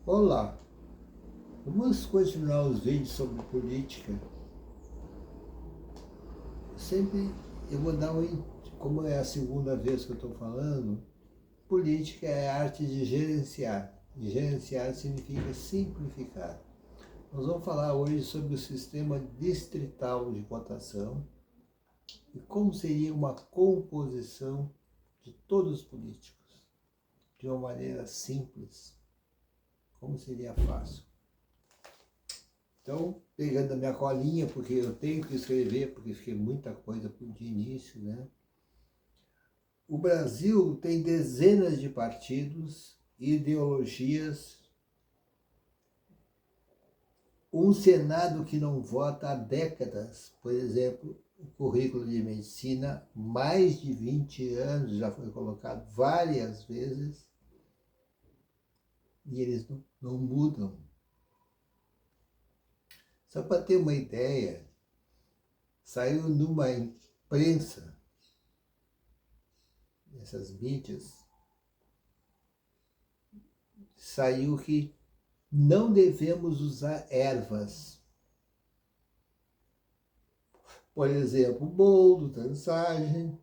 Olá, vamos continuar os vídeos sobre política. Sempre eu vou dar como é a segunda vez que eu estou falando, política é a arte de gerenciar. E gerenciar significa simplificar. Nós vamos falar hoje sobre o sistema distrital de votação e como seria uma composição de todos os políticos, de uma maneira simples, como seria fácil. Então, pegando a minha colinha, porque eu tenho que escrever, porque fiquei muita coisa de início, né? O Brasil tem dezenas de partidos, ideologias, um Senado que não vota há décadas. Por exemplo, o currículo de medicina, mais de 20 anos, já foi colocado várias vezes, e eles não mudam. Só para ter uma ideia, saiu numa imprensa, essas mídias, saiu que não devemos usar ervas. Por exemplo, boldo, trançagem,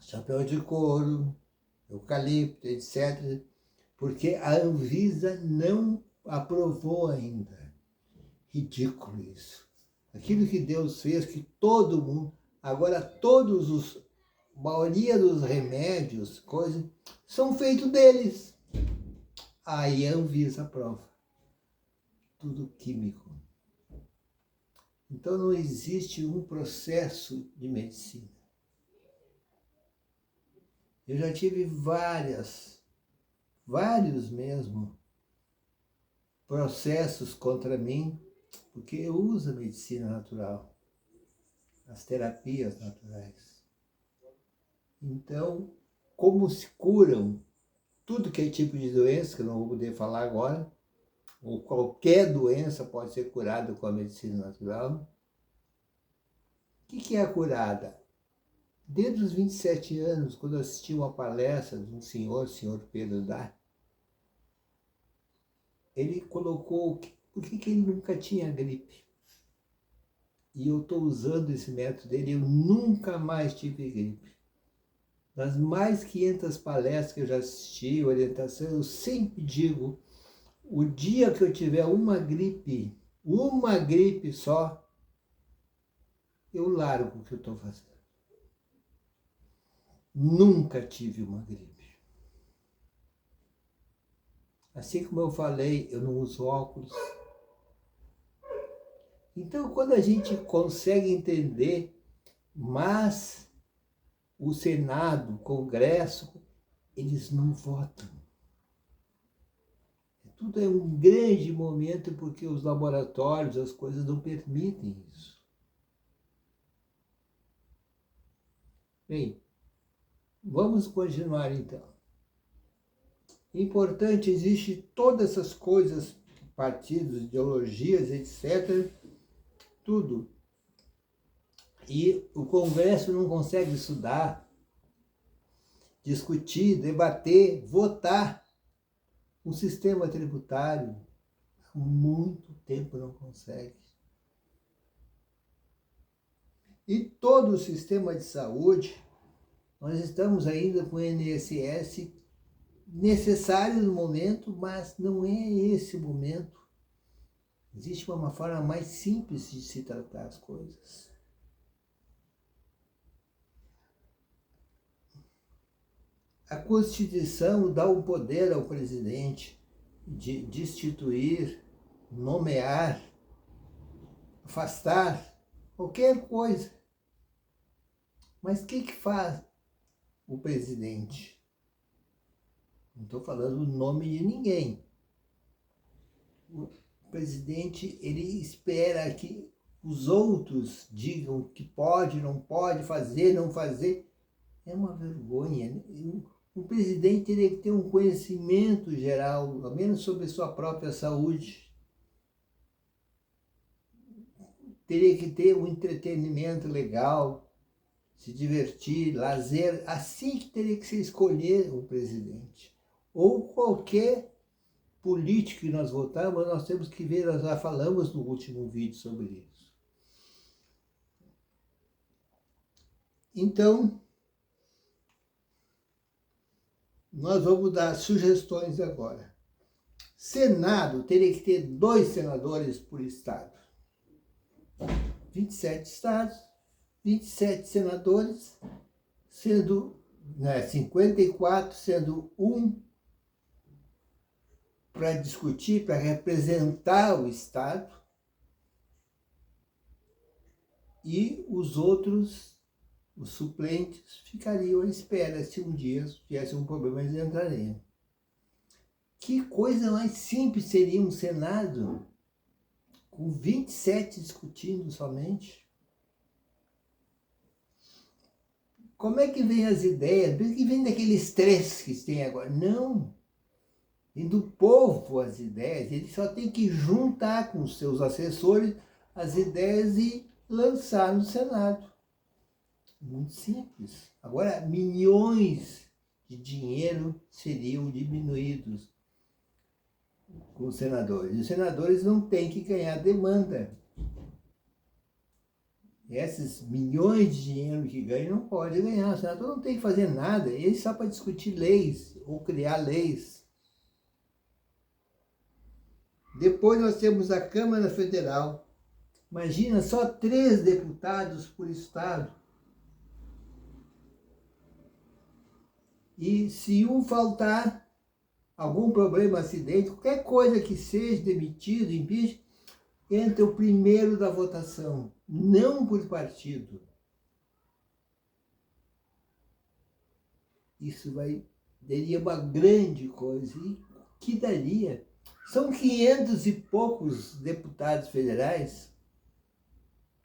chapéu de couro, eucalipto, etc. Porque a Anvisa não aprovou ainda. Ridículo isso. Aquilo que Deus fez, que todo mundo... Agora a maioria dos remédios, coisas, são feitos deles. Aí a Anvisa aprova. Tudo químico. Então não existe um processo de medicina. Eu já tive vários mesmo, processos contra mim, porque eu uso a medicina natural, as terapias naturais. Então, como se curam tudo que é tipo de doença, que eu não vou poder falar agora, ou qualquer doença pode ser curada com a medicina natural. O que é a curada? Desde os 27 anos, quando eu assisti uma palestra de um senhor Pedro Dá, ele colocou por que ele nunca tinha gripe. E eu estou usando esse método dele, eu nunca mais tive gripe. Nas mais 500 palestras que eu já assisti, orientação, eu sempre digo, o dia que eu tiver uma gripe só, eu largo o que eu estou fazendo. Nunca tive uma gripe. Assim como eu falei, eu não uso óculos. Então, quando a gente consegue entender, mas o Senado, o Congresso, eles não votam. Tudo é um grande momento porque os laboratórios, as coisas não permitem isso. Bem, vamos continuar então. Importante, existe todas essas coisas, partidos, ideologias, etc., tudo. E o Congresso não consegue estudar, discutir, debater, votar um sistema tributário. Há muito tempo não consegue. E todo o sistema de saúde, nós estamos ainda com o INSS necessário no momento, mas não é esse o momento. Existe uma forma mais simples de se tratar as coisas. A Constituição dá o poder ao presidente de destituir, nomear, afastar, qualquer coisa. Mas o que faz o presidente? Não estou falando o nome de ninguém. O presidente, ele espera que os outros digam que pode, não pode, fazer, não fazer. É uma vergonha. O presidente teria que ter um conhecimento geral, ao menos sobre a sua própria saúde. Teria que ter um entretenimento legal, se divertir, lazer. Assim que teria que se escolher o presidente. Ou qualquer político que nós votamos, nós temos que ver, nós já falamos no último vídeo sobre isso. Então, nós vamos dar sugestões agora. Senado teria que ter 2 senadores por estado. 27 estados, 27 senadores, sendo 54, sendo um para discutir, para representar o estado, e os outros, os suplentes, ficariam à espera. Se um dia tivesse um problema, eles entrariam. Que coisa mais simples seria um Senado com 27 discutindo somente? Como é que vem as ideias? Por que vem daqueles 3 que tem agora? Não. Vem do povo as ideias. Ele só tem que juntar com os seus assessores as ideias e lançar no Senado. Muito simples. Agora, milhões de dinheiro seriam diminuídos com os senadores. Os senadores não têm que ganhar demanda. Esses milhões de dinheiro que ganham não pode ganhar. O senador não tem que fazer nada. Ele só para discutir leis ou criar leis. Depois nós temos a Câmara Federal. Imagina, só 3 deputados por estado. E se um faltar, algum problema, acidente, qualquer coisa que seja demitido, impeachment, entra o primeiro da votação, não por partido. Isso daria uma grande coisa. E que daria? São 500 e poucos deputados federais,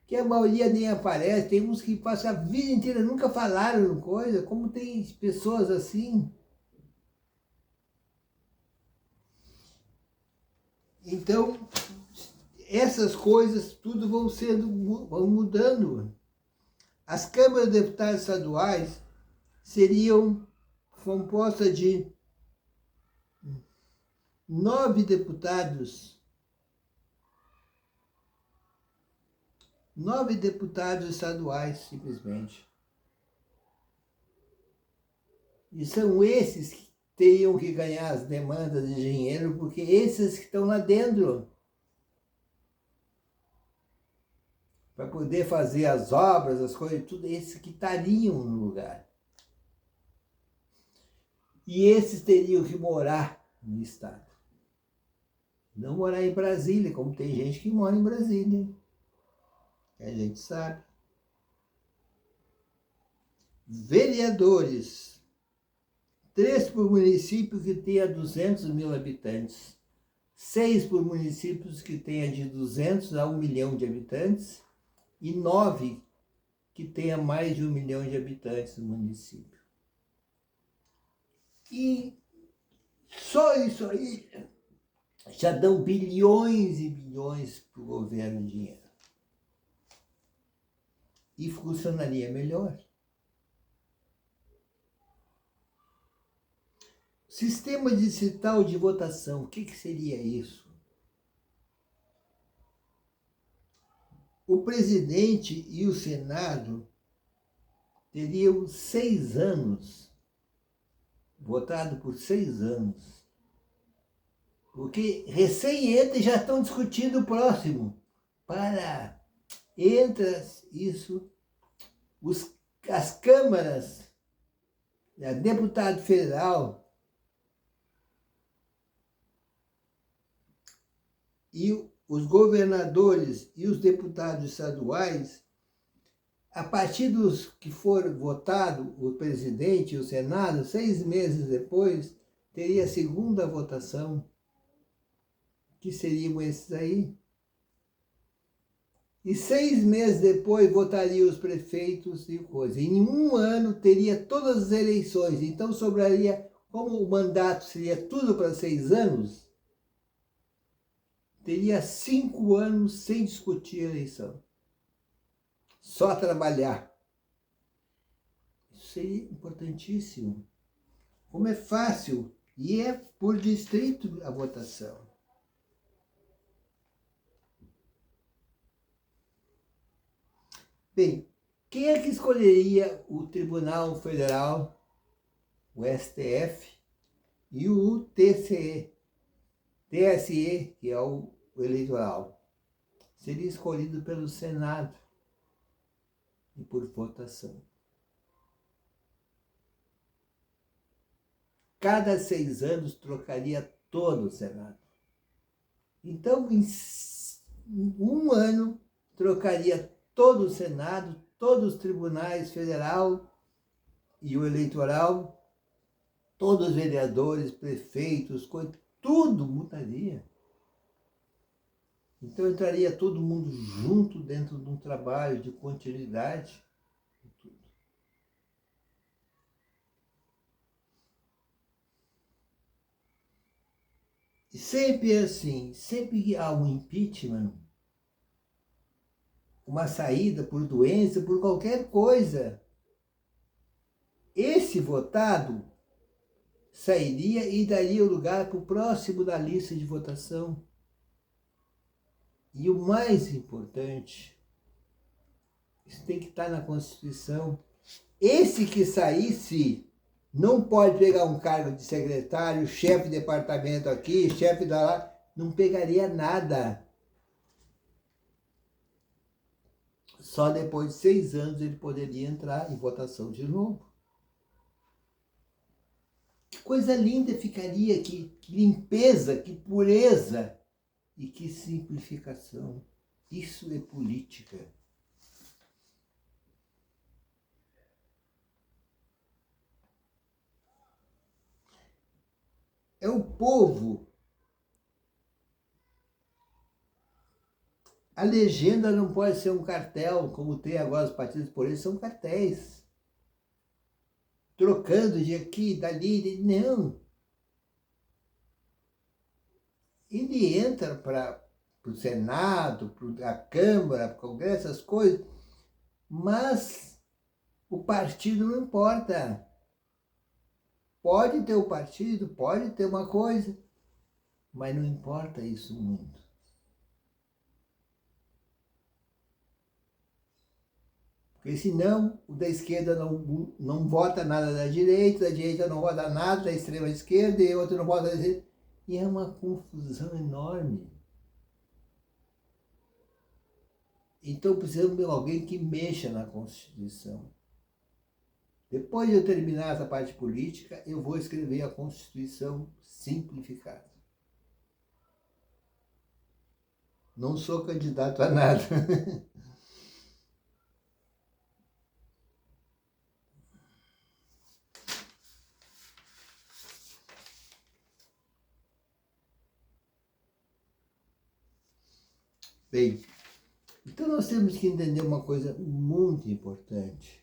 que a maioria nem aparece. Tem uns que passam a vida inteira, nunca falaram coisa, como tem pessoas assim. Então, essas coisas tudo vão mudando. As câmaras de deputados estaduais seriam compostas de 9 deputados. 9 deputados estaduais, simplesmente. E são esses que teriam que ganhar as demandas de dinheiro, porque esses que estão lá dentro, para poder fazer as obras, as coisas, tudo, esses que estariam no lugar. E esses teriam que morar no estado. Não morar em Brasília, como tem gente que mora em Brasília. A gente sabe. Vereadores. 3 por município que tenha 200 mil habitantes. 6 por municípios que tenha de 200 a 1 milhão de habitantes. E 9 que tenha mais de 1 milhão de habitantes no município. E só isso aí já dão bilhões e bilhões para o governo de dinheiro. E funcionaria melhor. Sistema digital de votação, o que seria isso? O presidente e o Senado teriam 6 anos, votado por 6 anos. Porque recém entra e já estão discutindo o próximo. Entra isso, as câmaras, deputado federal e os governadores e os deputados estaduais, a partir dos que for votado, o presidente e o Senado, 6 meses depois, teria a segunda votação, que seriam esses aí. E 6 meses depois votariam os prefeitos e coisa. Em 1 ano teria todas as eleições. Então sobraria, como o mandato seria tudo para 6 anos, teria 5 anos sem discutir a eleição. Só trabalhar. Isso seria importantíssimo. Como é fácil E é por distrito a votação. Bem, quem é que escolheria o Tribunal Federal, o STF, e o TSE, que é o eleitoral? Seria escolhido pelo Senado e por votação. Cada 6 anos trocaria todo o Senado. Então, em 1 ano, trocaria todo o Senado, todos os tribunais federal e o eleitoral, todos os vereadores, prefeitos, tudo mudaria. Então entraria todo mundo junto dentro de um trabalho de continuidade. E sempre é assim, sempre que há um impeachment, uma saída por doença, por qualquer coisa, esse votado sairia e daria o lugar para o próximo da lista de votação. E o mais importante, isso tem que estar na Constituição, esse que saísse não pode pegar um cargo de secretário, chefe de departamento aqui, chefe da lá, não pegaria nada. Só depois de 6 anos ele poderia entrar em votação de novo. Que coisa linda ficaria, que limpeza, que pureza e que simplificação. Isso é política. É o povo. A legenda não pode ser um cartel, como tem agora os partidos políticos, são cartéis. Trocando de aqui, dali, não. Ele entra para o Senado, para a Câmara, para o Congresso, essas coisas, mas o partido não importa. Pode ter o partido, pode ter uma coisa, mas não importa isso muito. Porque senão o da esquerda não vota nada da direita não vota nada da extrema esquerda, e outro não vota da direita. E é uma confusão enorme. Então precisamos de alguém que mexa na Constituição. Depois de eu terminar essa parte política, eu vou escrever a Constituição simplificada. Não sou candidato a nada. Bem, então nós temos que entender uma coisa muito importante.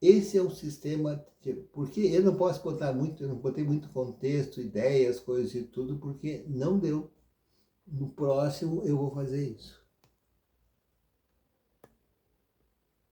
Esse é um sistema, porque eu não posso botar muito, eu não botei muito contexto, ideias, coisas e tudo, porque não deu. No próximo eu vou fazer isso.